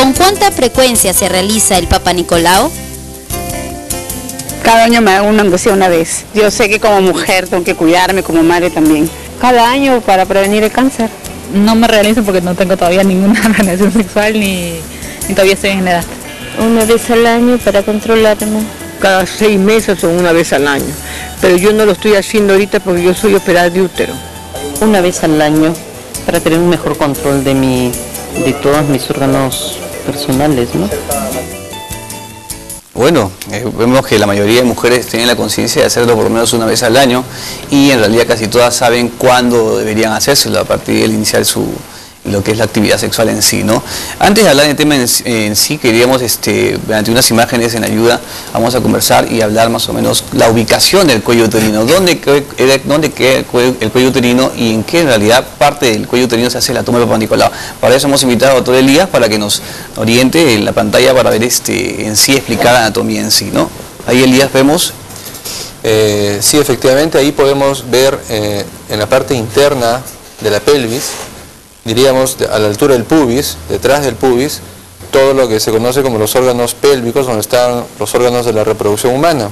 ¿Con cuánta frecuencia se realiza el Papa Nicolau? Cada año me hago aunque sea una vez. Yo sé que como mujer tengo que cuidarme, como madre también. Cada año para prevenir el cáncer. No me realizo porque no tengo todavía ninguna relación sexual ni todavía estoy en edad. Una vez al año para controlarme. Cada 6 meses o una vez al año. Pero yo no lo estoy haciendo ahorita porque yo soy operada de útero. Una vez al año para tener un mejor control de todos mis órganos personales, ¿no? Bueno, vemos que la mayoría de mujeres tienen la conciencia de hacerlo por lo menos una vez al año y en realidad casi todas saben cuándo deberían hacérselo a partir de iniciar lo que es la actividad sexual en sí, ¿no? Antes de hablar del tema en sí, queríamos, mediante unas imágenes en ayuda, vamos a conversar y hablar más o menos la ubicación del cuello uterino, dónde queda el cuello uterino y en qué en realidad parte del cuello uterino se hace la toma del Papa Nicolau. Para eso hemos invitado al doctor Elías para que nos oriente en la pantalla para ver en sí explicar la anatomía en sí, ¿no? Ahí, Elías, vemos. Sí, efectivamente, ahí podemos ver en la parte interna de la pelvis, diríamos a la altura del pubis, detrás del pubis, todo lo que se conoce como los órganos pélvicos, donde están los órganos de la reproducción humana.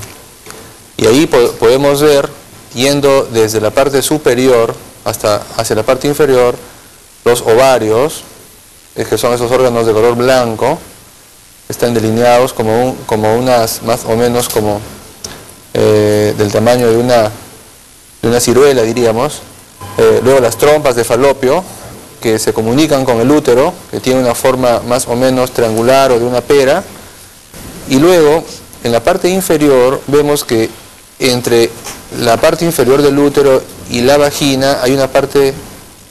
Y ahí podemos ver, yendo desde la parte superior hacia la parte inferior, los ovarios, que son esos órganos de color blanco, están delineados como unas, más o menos como del tamaño de una ciruela, diríamos. Luego las trompas de falopio, que se comunican con el útero, que tiene una forma más o menos triangular o de una pera, y luego en la parte inferior vemos que entre la parte inferior del útero y la vagina hay una parte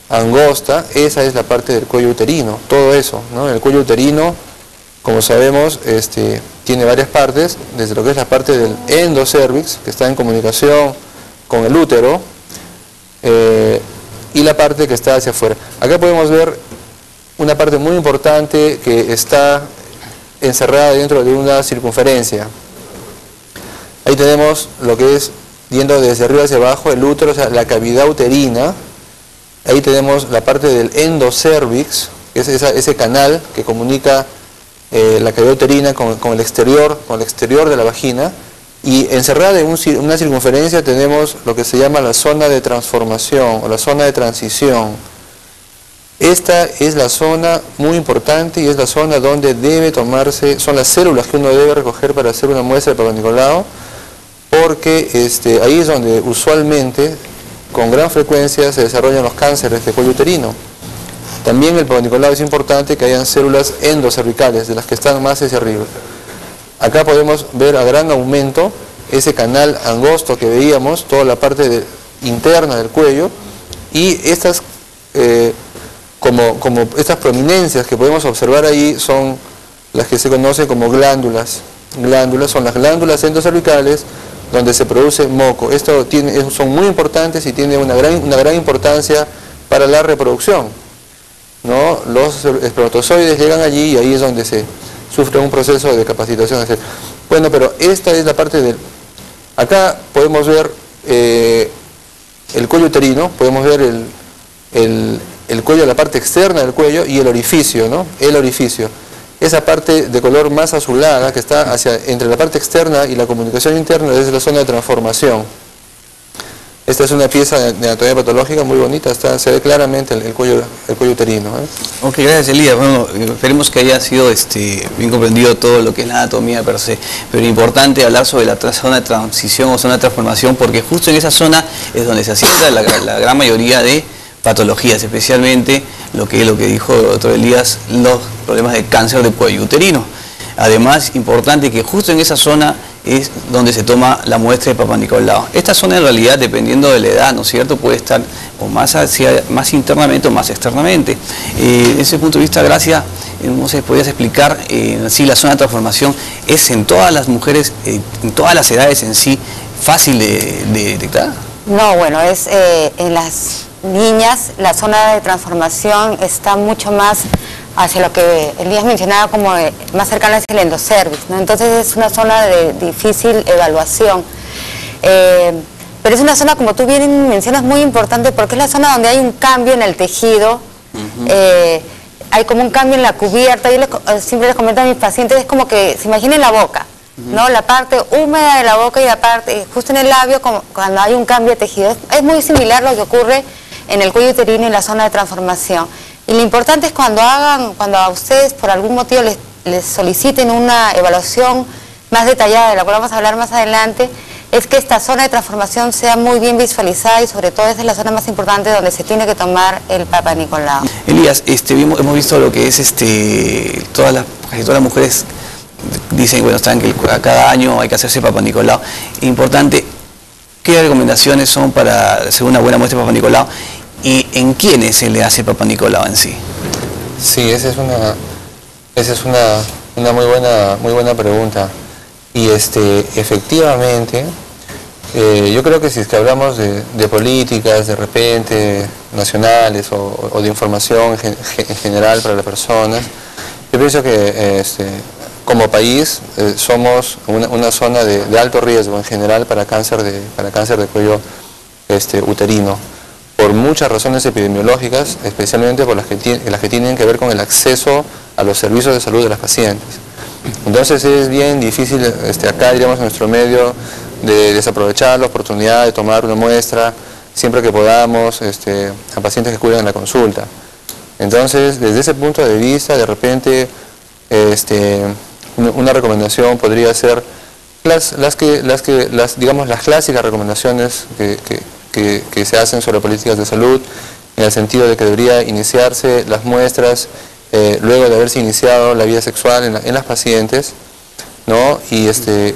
angosta, esa es la parte del cuello uterino, todo eso, ¿no? El cuello uterino, como sabemos, tiene varias partes, desde lo que es la parte del endocervix, que está en comunicación con el útero, y la parte que está hacia afuera. Acá podemos ver una parte muy importante que está encerrada dentro de una circunferencia. Ahí tenemos lo que es, yendo desde arriba hacia abajo, el útero, o sea, la cavidad uterina. Ahí tenemos la parte del endocervix, que es ese canal que comunica la cavidad uterina con el exterior de la vagina. Y encerrada en una circunferencia tenemos lo que se llama la zona de transformación o la zona de transición. Esta es la zona muy importante y es la zona donde debe tomarse, son las células que uno debe recoger para hacer una muestra de Papa Nicolau, porque ahí es donde usualmente, con gran frecuencia, se desarrollan los cánceres de cuello uterino. También el Papa Nicolau es importante que hayan células endocervicales, de las que están más hacia arriba. Acá podemos ver a gran aumento ese canal angosto que veíamos, toda la parte interna del cuello, y estas, como estas prominencias que podemos observar ahí son las que se conocen como glándulas. Glándulas son las glándulas endocervicales donde se produce moco. Son muy importantes y tienen una gran importancia para la reproducción, ¿no? Los espermatozoides llegan allí y ahí es donde se sufre un proceso de capacitación. Bueno, pero esta es la parte del... Acá podemos ver el cuello uterino, podemos ver el cuello, la parte externa del cuello y el orificio, ¿no? El orificio. Esa parte de color más azulada que está entre la parte externa y la comunicación interna es la zona de transformación. Esta es una pieza de anatomía patológica muy bonita, se ve claramente el cuello uterino, ¿eh? Ok, gracias, Elías. Bueno, esperemos que haya sido bien comprendido todo lo que es la anatomía per se, pero es importante hablar sobre la zona de transición o zona de transformación, porque justo en esa zona es donde se asienta la gran mayoría de patologías, especialmente lo que dijo el doctor Elías, los problemas de cáncer de cuello uterino. Además, importante que justo en esa zona es donde se toma la muestra de Papa Nicolau. Esta zona en realidad, dependiendo de la edad, ¿no es cierto?, puede estar o más internamente o más externamente. Desde ese punto de vista, Gracia, no sé, ¿podrías explicar si la zona de transformación es en todas las mujeres, en todas las edades en sí, fácil de detectar? No, bueno, en las niñas la zona de transformación está mucho más hacia lo que Elías mencionaba como más cercano es el endocervix, ¿no? Entonces es una zona de difícil evaluación, pero es una zona, como tú bien mencionas, muy importante porque es la zona donde hay un cambio en el tejido, hay como un cambio en la cubierta. Yo siempre les comento a mis pacientes, es como que se imaginen la boca, ¿no? La parte húmeda de la boca y la parte justo en el labio, como cuando hay un cambio de tejido. Es muy similar lo que ocurre en el cuello uterino y en la zona de transformación. Y lo importante es cuando a ustedes por algún motivo les soliciten una evaluación más detallada, de la cual vamos a hablar más adelante, es que esta zona de transformación sea muy bien visualizada y sobre todo es la zona más importante donde se tiene que tomar el Papa Nicolau. Elías, hemos visto lo que es casi todas las mujeres dicen, bueno, saben que cada año hay que hacerse Papa Nicolau. Importante, ¿qué recomendaciones son para hacer una buena muestra de Papa Nicolau y en quiénes se le hace Papa Nicolau en sí? Sí, esa es una muy buena pregunta. Y efectivamente, yo creo que si es que hablamos de políticas de repente nacionales o de información en general para las personas, yo pienso que como país somos una zona de alto riesgo en general para cáncer de cuello uterino, por muchas razones epidemiológicas, especialmente por las que tienen que ver con el acceso a los servicios de salud de las pacientes. Entonces es bien difícil acá, diríamos, en nuestro medio, de desaprovechar la oportunidad de tomar una muestra siempre que podamos a pacientes que acuden a la consulta. Entonces, desde ese punto de vista, de repente, una recomendación podría ser las clásicas recomendaciones que se hacen sobre políticas de salud, en el sentido de que debería iniciarse las muestras luego de haberse iniciado la vida sexual en las pacientes, ¿no? Y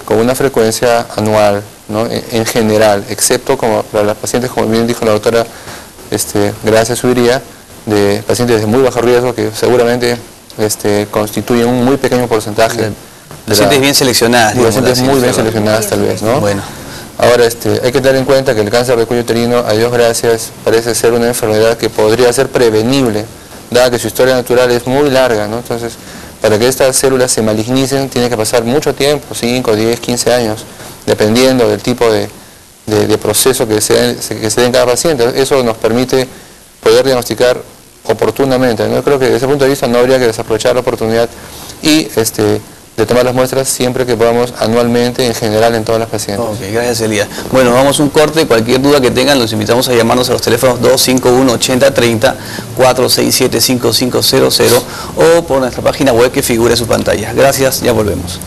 con una frecuencia anual, ¿no? En general, excepto como para las pacientes, como bien dijo la doctora Gracia Subiría, de pacientes de muy bajo riesgo que seguramente constituyen un muy pequeño porcentaje. De pacientes bien seleccionadas. Pacientes muy bien seleccionadas tal vez, ¿no? Bueno. Ahora, hay que tener en cuenta que el cáncer de cuello uterino, a Dios gracias, parece ser una enfermedad que podría ser prevenible, dada que su historia natural es muy larga, ¿no? Entonces, para que estas células se malignicen, tiene que pasar mucho tiempo, 5, 10, 15 años, dependiendo del tipo de proceso que se dé en cada paciente. Eso nos permite poder diagnosticar oportunamente, ¿no? Yo creo que desde ese punto de vista no habría que desaprovechar la oportunidad y de tomar las muestras siempre que podamos anualmente, en general en todas las pacientes. Ok, gracias Elías. Bueno, vamos a un corte. Cualquier duda que tengan, los invitamos a llamarnos a los teléfonos 251-8030, 467-5500 o por nuestra página web que figura en su pantalla. Gracias, ya volvemos.